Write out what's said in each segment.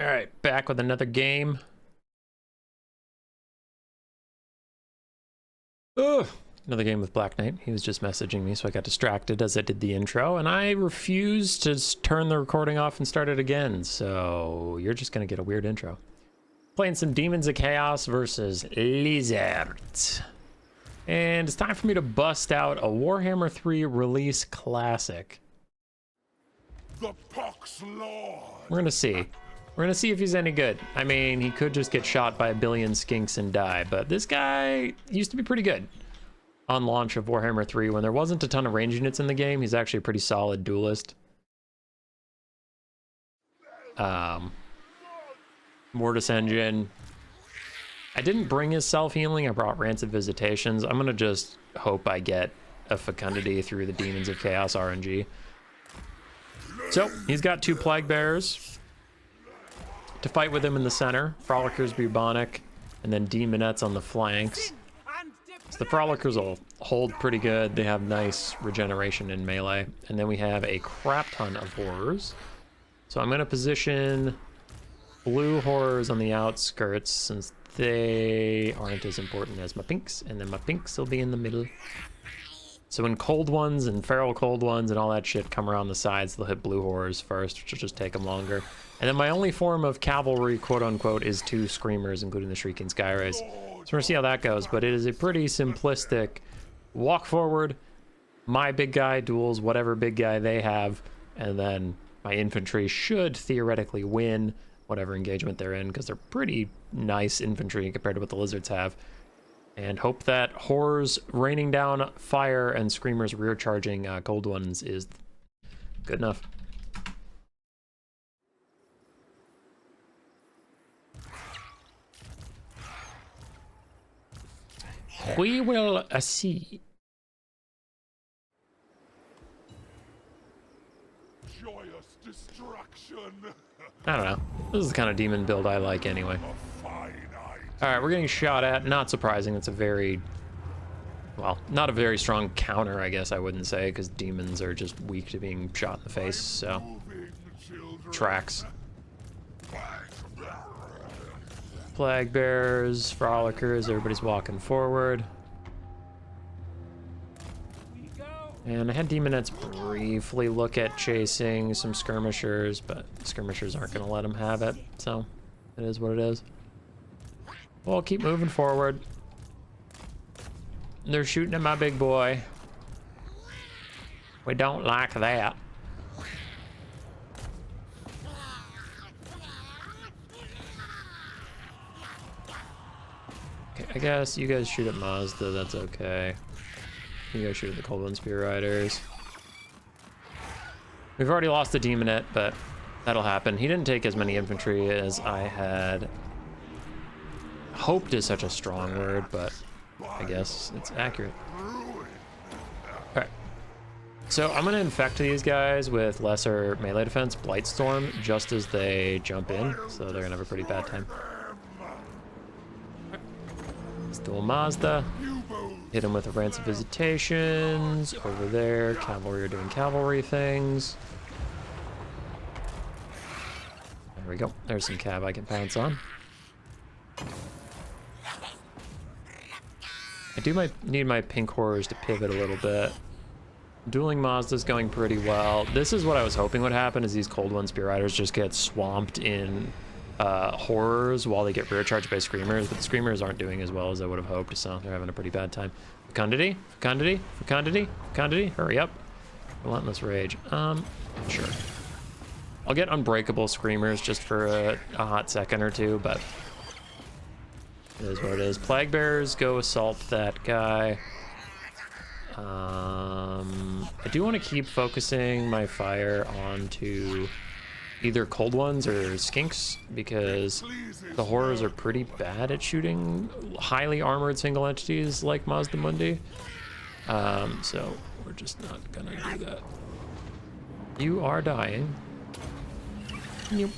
All right, back with another game. Ugh. Another game with Black Knight. He was just messaging me, so I got distracted as I did the intro, and I refused to turn the recording off and start it again, so you're just gonna get a weird intro. Playing some Demons of Chaos versus Lizards. And it's time for me to bust out a Warhammer 3 release classic. The Pox Lord. We're gonna see. We're gonna see if he's any good. I mean, he could just get shot by a billion skinks and die, but this guy used to be pretty good. On launch of Warhammer 3, when there wasn't a ton of range units in the game, he's actually a pretty solid duelist. Mortis Engine. I didn't bring his self-healing, I brought Rancid Visitations. I'm gonna just hope I get a Fecundity through the Demons of Chaos RNG. So, he's got 2 Plague Bearers to fight with him in the center. Frolickers, Bubonic, and then Demonettes on the flanks. So the Frolickers will hold pretty good. They have nice regeneration in melee. And then we have a crap ton of Horrors. So I'm going to position blue Horrors on the outskirts since they aren't as important as my pinks. And then my pinks will be in the middle. So when cold ones and feral cold ones and all that shit come around the sides, they'll hit blue Horrors first, which will just take them longer. And then my only form of cavalry, quote unquote, is 2 Screamers, including the Shrieking Skyrays. So we're gonna see how that goes, but it is a pretty simplistic walk forward, my big guy duels whatever big guy they have, and then my infantry should theoretically win whatever engagement they're in, because they're pretty nice infantry compared to what the Lizards have. And hope that Horrors raining down fire and Screamers rear charging cold ones is good enough. We will see. Joyous destruction. I don't know. This is the kind of demon build I like anyway. Alright, we're getting shot at. Not surprising. It's a very... well, not a very strong counter, I guess I wouldn't say, because demons are just weak to being shot in the face, so... tracks. Plague Bears, Frolickers, everybody's walking forward. And I had Demonettes briefly look at chasing some Skirmishers, but Skirmishers aren't going to let them have it, so it is what it is. We'll keep moving forward. They're shooting at my big boy. We don't like that. Okay, I guess you guys shoot at Mazda, that's okay. You guys shoot at the Cold One Spear Riders. We've already lost the Demonette, but that'll happen. He didn't take as many infantry as I had hoped is such a strong word, but I guess it's accurate. Alright. So I'm gonna infect these guys with lesser melee defense, Blightstorm, just as they jump in, so they're gonna have a pretty bad time. Still Mazda. Hit him with a Rancid Visitations. Over there, cavalry are doing cavalry things. There we go. There's some cav I can pounce on. I need my pink Horrors to pivot a little bit. Dueling Mazda's going pretty well. This is what I was hoping would happen, is these Cold One Spear Riders just get swamped in Horrors while they get rear charged by Screamers, but the Screamers aren't doing as well as I would have hoped, so they're having a pretty bad time. Fecundity? Fecundity? Fecundity? Fecundity? Hurry up. Relentless Rage. Sure. I'll get Unbreakable Screamers just for a hot second or two, but it is what it is. Plague Bearers, go assault that guy. I do want to keep focusing my fire onto either Cold Ones or Skinks, because the Horrors are pretty bad at shooting highly armored single entities like Mazdamundi. So we're just not gonna do that. You are dying. Nope.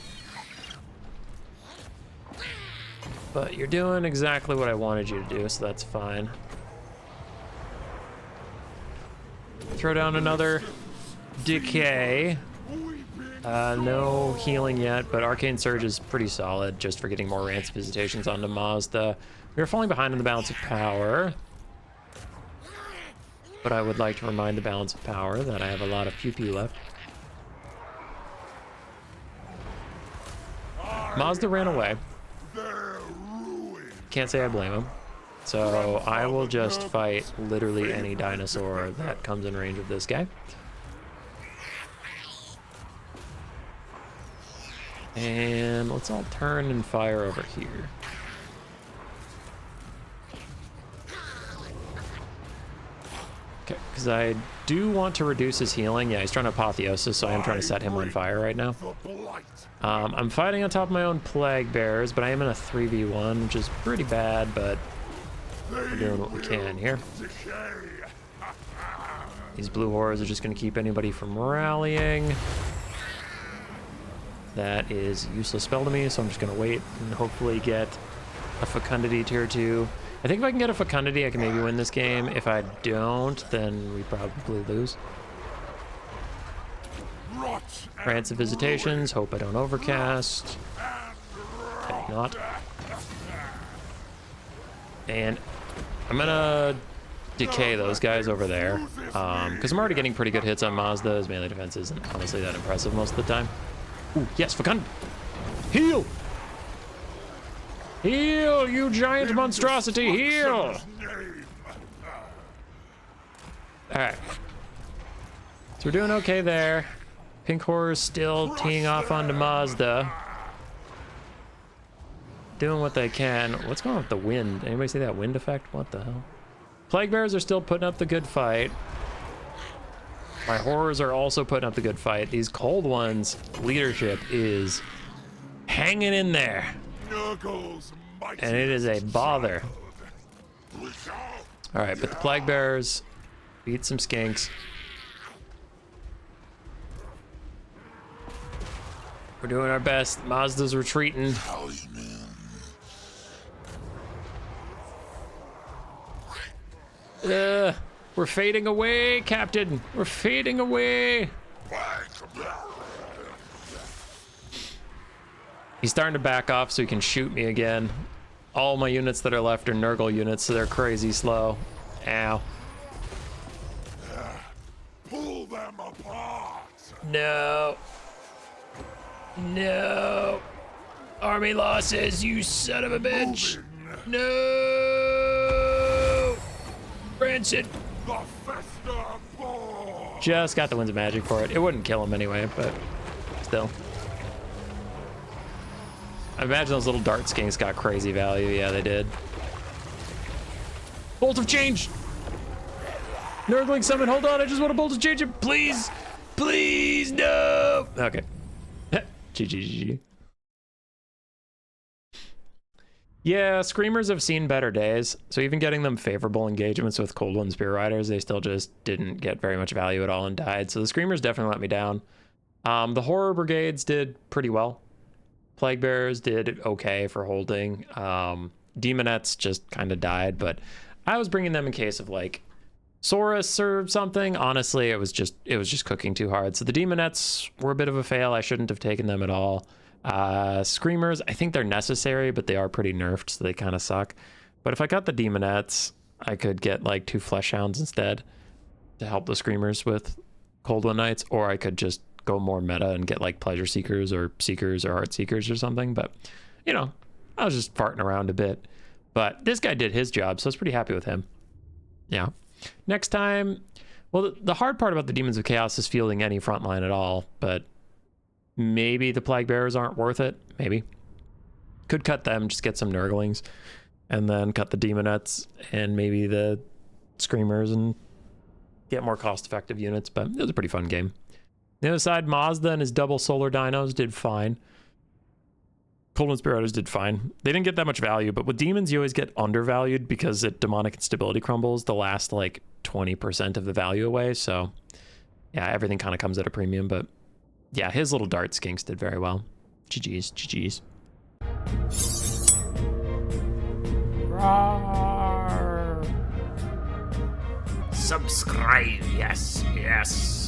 But you're doing exactly what I wanted you to do, so that's fine. Throw down another decay. No healing yet, but Arcane Surge is pretty solid just for getting more Rancid Visitations onto Mazda. We are falling behind in the balance of power. But I would like to remind the balance of power that I have a lot of pew-pew left. Mazda ran away. Can't say I blame him. So I will just fight literally any dinosaur that comes in range of this guy. And let's all turn and fire over here. Okay, because I do want to reduce his healing. Yeah, he's trying to apotheosis, so I am trying to set him on fire right now. I'm fighting on top of my own plague bearers, but I am in a 3v1, which is pretty bad, but we're doing what we can here. These blue horrors are just going to keep anybody from rallying. That is a useless spell to me, so I'm just going to wait and hopefully get a Fecundity tier 2. I think if I can get a Fecundity, I can maybe win this game. If I don't, then we probably lose. Rancid Visitations, hope I don't overcast. Okay, not. And I'm gonna decay those guys over there, because I'm already getting pretty good hits on Mazda. His melee defense isn't honestly that impressive most of the time. Ooh, yes, Fecundity! Heal! Heal, you giant monstrosity, heal! Alright. So we're doing okay there. Pink Horror's still teeing off onto Mazda. Doing what they can. What's going on with the wind? Anybody see that wind effect? What the hell? Plague Bears are still putting up the good fight. My Horrors are also putting up the good fight. These cold ones, leadership is hanging in there. And it is a bother. Alright, but the Plague Bears beat some skinks. We're doing our best. Mazda's retreating. We're fading away, Captain. We're fading away. He's starting to back off so he can shoot me again. All my units that are left are Nurgle units, so they're crazy slow. Ow. Pull them apart. No. No. Army losses, you son of a bitch. No. Rancid. The Fester Ball. Just got the Winds of Magic for it. It wouldn't kill him anyway, but still. I imagine those little dart skinks got crazy value. Yeah, they did. Bolt of Change! Nurgling summon, hold on, I just want to Bolt of Change it, please! Please, no! Okay. GG. Yeah, Screamers have seen better days, so even getting them favorable engagements with Cold One Spear Riders, they still just didn't get very much value at all and died, so the Screamers definitely let me down. The Horror Brigades did pretty well. Plague Bearers did okay for holding. Demonettes just kind of died, but I was bringing them in case of like Saurus or something. Honestly, it was just cooking too hard. So the Demonettes were a bit of a fail. I shouldn't have taken them at all. Screamers, I think they're necessary, but they are pretty nerfed, so they kind of suck. But if I got the Demonettes, I could get like 2 Flesh Hounds instead to help the Screamers with Cold One Knights, or I could just go more meta and get like Pleasure Seekers or Seekers or Heart Seekers or something. But, you know, I was just farting around a bit. But this guy did his job, so I was pretty happy with him. Yeah. Next time, well, the hard part about the Demons of Chaos is fielding any front line at all, but maybe the Plague Bearers aren't worth it. Maybe. Could cut them, just get some Nurglings, and then cut the Demonettes and maybe the Screamers and get more cost-effective units, but it was a pretty fun game. The other side, Mazda and his double solar dinos did fine. Cold One Spear Riders did fine. They didn't get that much value, but with demons, you always get undervalued because it demonic instability crumbles the last like 20% of the value away. So yeah, everything kind of comes at a premium, but yeah, his little dart skinks did very well. GG's, GG's. Roar. Subscribe, yes, yes.